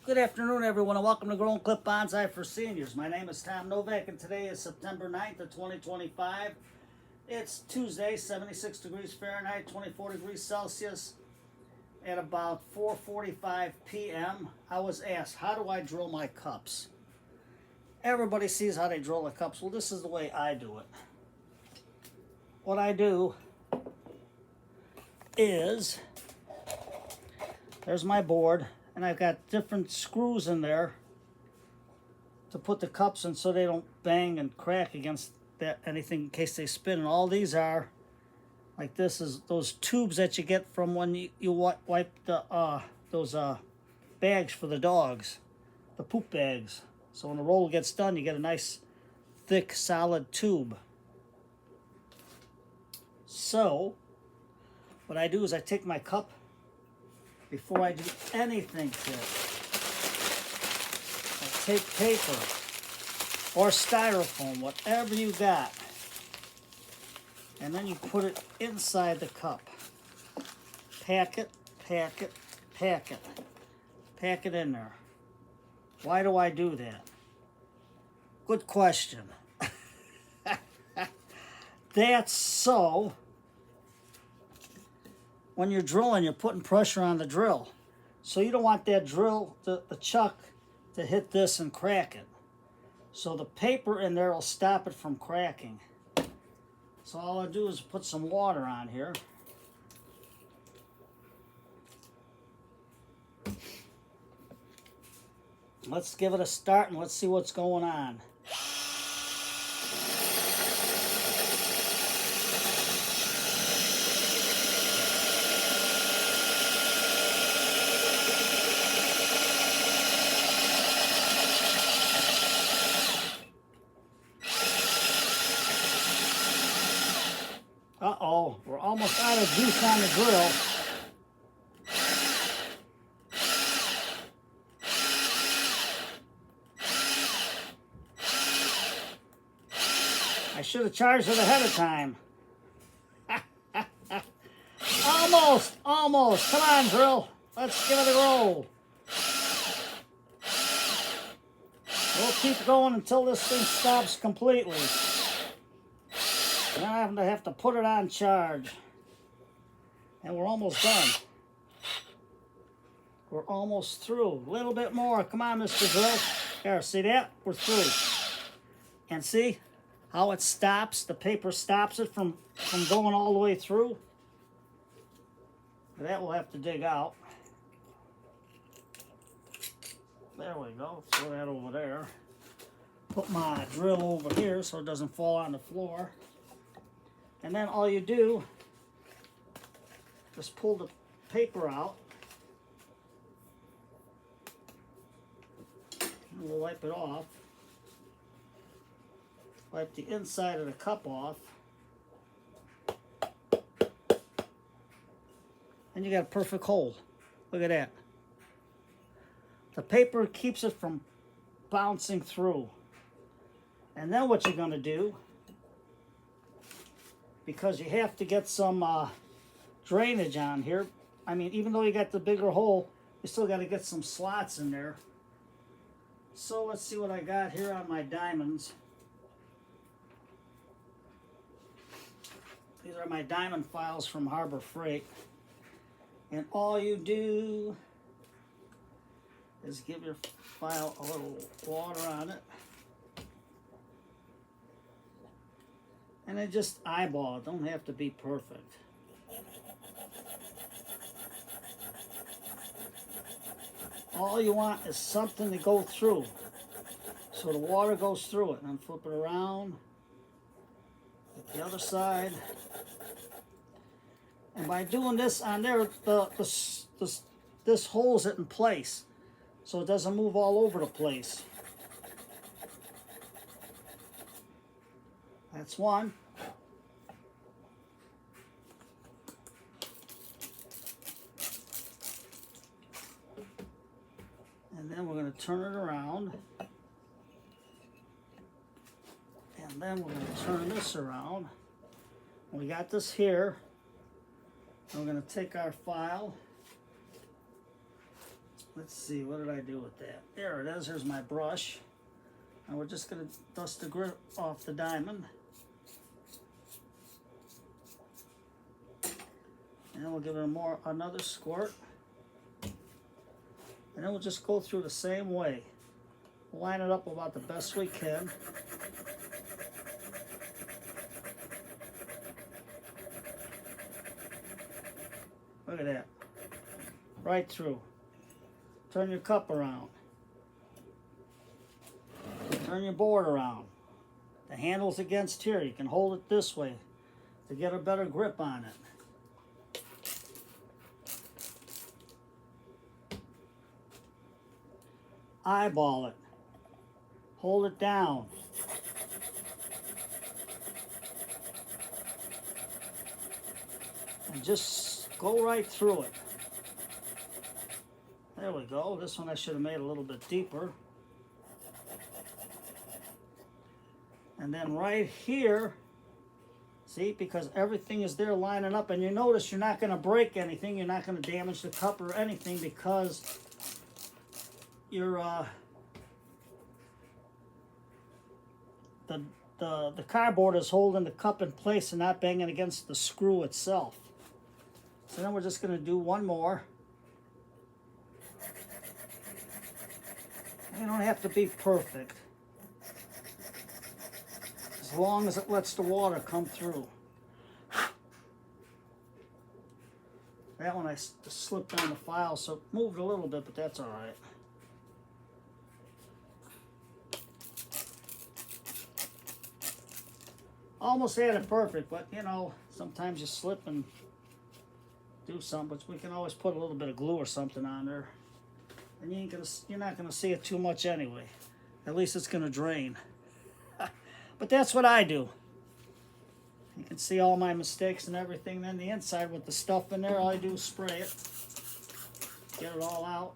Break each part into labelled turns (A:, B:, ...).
A: Good afternoon, everyone, and welcome to Grown Clip Bonsai for Seniors. My name is Tom Novak, and today is September 9th of 2025. It's Tuesday, 76 degrees Fahrenheit, 24 degrees Celsius. At about 4:45 p.m., I was asked, how do I drill my cups? Everybody sees how they drill the cups. Well, this is the way I do it. What I do is, there's my board, and I've got different screws in there to put the cups in so they don't bang and crack against that anything in case they spin. And all these are like this is those tubes that you get from when you wipe the those bags for the dogs, the poop bags. So when the roll gets done, you get a nice thick solid tube. So what I do is I take my cup before I do anything to it. I take paper or styrofoam, whatever you got, and then you put it inside the cup. Pack it, pack it, pack it. Pack it in there. Why do I do that? Good question. That's so when you're drilling, you're putting pressure on the drill. So you don't want that drill, the chuck, to hit this and crack it. So the paper in there will stop it from cracking. So all I do is put some water on here. Let's give it a start and let's see what's going on. Uh-oh, we're almost out of juice on the drill. I should have charged it ahead of time. Almost. Come on, drill. Let's give it a roll. We'll keep going until this thing stops completely. Then I have to put it on charge. And we're almost done. We're almost through. A little bit more. Come on, Mr. Drill. There, see that? We're through. And see how it stops? The paper stops it from going all the way through. That we'll have to dig out. There we go. Throw that over there. Put my drill over here so it doesn't fall on the floor. And then all you do, just pull the paper out. And we'll wipe it off. Wipe the inside of the cup off. And you got a perfect hole. Look at that. The paper keeps it from bouncing through. And then what you're going to do, because you have to get some drainage on here. I mean, even though you got the bigger hole, you still got to get some slots in there. So let's see what I got here on my diamonds. These are my diamond files from Harbor Freight. And all you do is give your file a little water on it. And then just eyeball it. Don't have to be perfect. All you want is something to go through. So the water goes through it. And then flip it around. Get the other side. And by doing this on there, this holds it in place. So it doesn't move all over the place. That's one. And then we're going to turn it around. And then we're going to turn this around. We got this here. We're going to take our file let's see, what did I do with that? There it is, here's my brush. And we're just gonna dust the grit off the diamond. And then we'll give it another squirt. And then we'll just go through the same way. We'll line it up about the best we can. Look at that. Right through. Turn your cup around. Turn your board around. The handle's against here. You can hold it this way to get a better grip on it. Eyeball it. Hold it down. And just go right through it. There we go. This one I should have made a little bit deeper. And then right here, see, because everything is there lining up, and you notice you're not going to break anything, you're not going to damage the cup or anything because your the cardboard is holding the cup in place and not banging against the screw itself. So then we're just going to do one more. You don't have to be perfect, as long as it lets the water come through. That one I slipped on the file, so it moved a little bit, but that's all right. Almost had it perfect, but you know, sometimes you slip and do something, but we can always put a little bit of glue or something on there. And you're not gonna see it too much anyway. At least it's gonna drain. But that's what I do. You can see all my mistakes and everything. Then the inside with the stuff in there, all I do is spray it. Get it all out.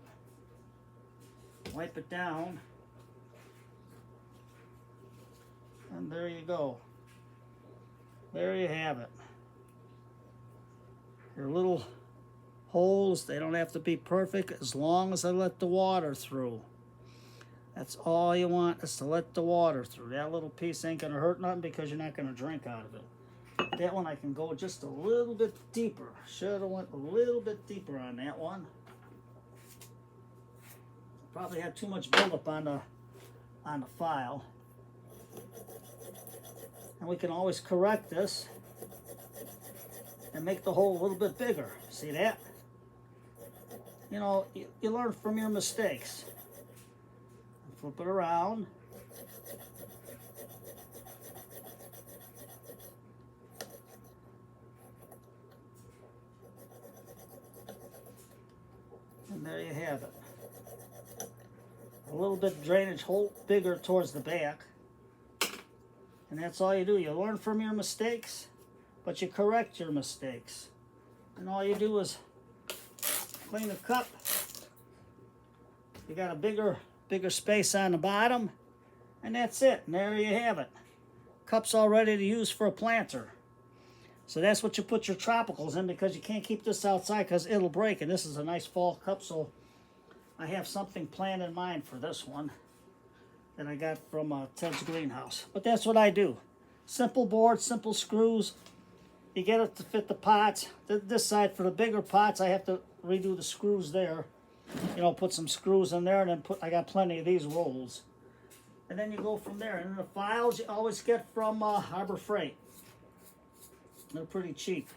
A: Wipe it down. And there you go. There you have it. Your little holes, they don't have to be perfect as long as I let the water through. That's all you want, is to let the water through. That little piece ain't gonna hurt nothing because you're not gonna drink out of it. That one I can go just a little bit deeper. Should have went a little bit deeper on that one. Probably had too much buildup on the file. And we can always correct this and make the hole a little bit bigger. See that? You know, you learn from your mistakes. Flip it around. And there you have it. A little bit of drainage hole bigger towards the back. And that's all you do. You learn from your mistakes, but you correct your mistakes. And all you do is clean the cup. You got a bigger space on the bottom, and that's it. And there you have it. Cup's all ready to use for a planter. So that's what you put your tropicals in, because you can't keep this outside because it'll break. And this is a nice fall cup, so I have something planned in mind for this one that I got from Ted's Greenhouse. But that's what I do. Simple board, simple screws. You get it to fit the pots. This side, for the bigger pots, I have to redo the screws there. You know, put some screws in there, and then I got plenty of these rolls. And then you go from there. And then the files you always get from Harbor Freight. They're pretty cheap,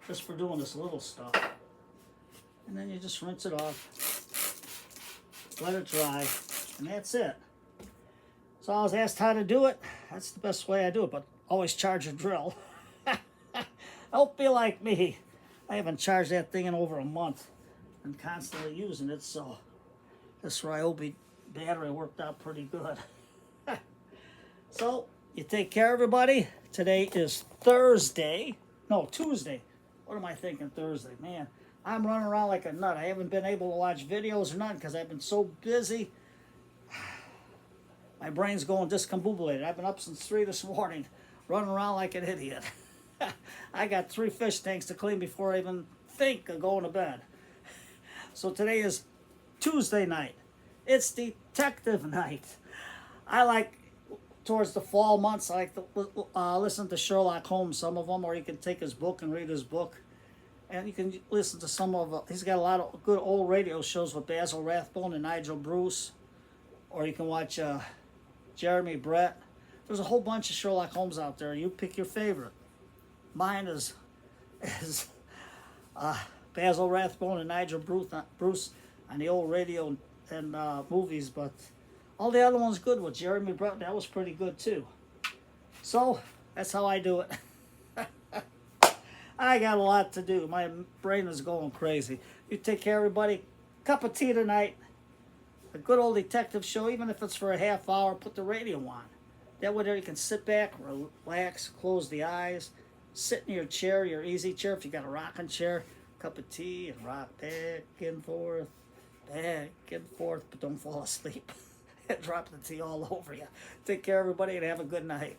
A: just for doing this little stuff. And then you just rinse it off, let it dry, and that's it. So I was asked how to do it. That's the best way I do it, but always charge a drill. Don't be like me. I haven't charged that thing in over a month and constantly using it, so this Ryobi battery worked out pretty good. So, you take care, everybody. Today is Thursday. No, Tuesday. What am I thinking, Thursday? Man, I'm running around like a nut. I haven't been able to watch videos or nothing because I've been so busy. My brain's going discombobulated. I've been up since 3 this morning, running around like an idiot. I got 3 fish tanks to clean before I even think of going to bed. So today is Tuesday night. It's detective night. I like, towards the fall months, I like to listen to Sherlock Holmes, some of them, or you can take his book and read his book. And you can listen to some of, he's got a lot of good old radio shows with Basil Rathbone and Nigel Bruce. Or you can watch Jeremy Brett. There's a whole bunch of Sherlock Holmes out there. You pick your favorite. Mine is Basil Rathbone and Nigel Bruce on the old radio and movies, but all the other ones good with Jeremy Brett. That was pretty good too. So that's how I do it. I got a lot to do. My brain is going crazy. You take care, everybody. Cup of tea tonight. A good old detective show, even if it's for a half hour. Put the radio on. That way there you can sit back, relax, close the eyes, sit in your chair, your easy chair. If you got a rocking chair, cup of tea, and rock back and forth, but don't fall asleep and drop the tea all over you. Take care, everybody, and have a good night.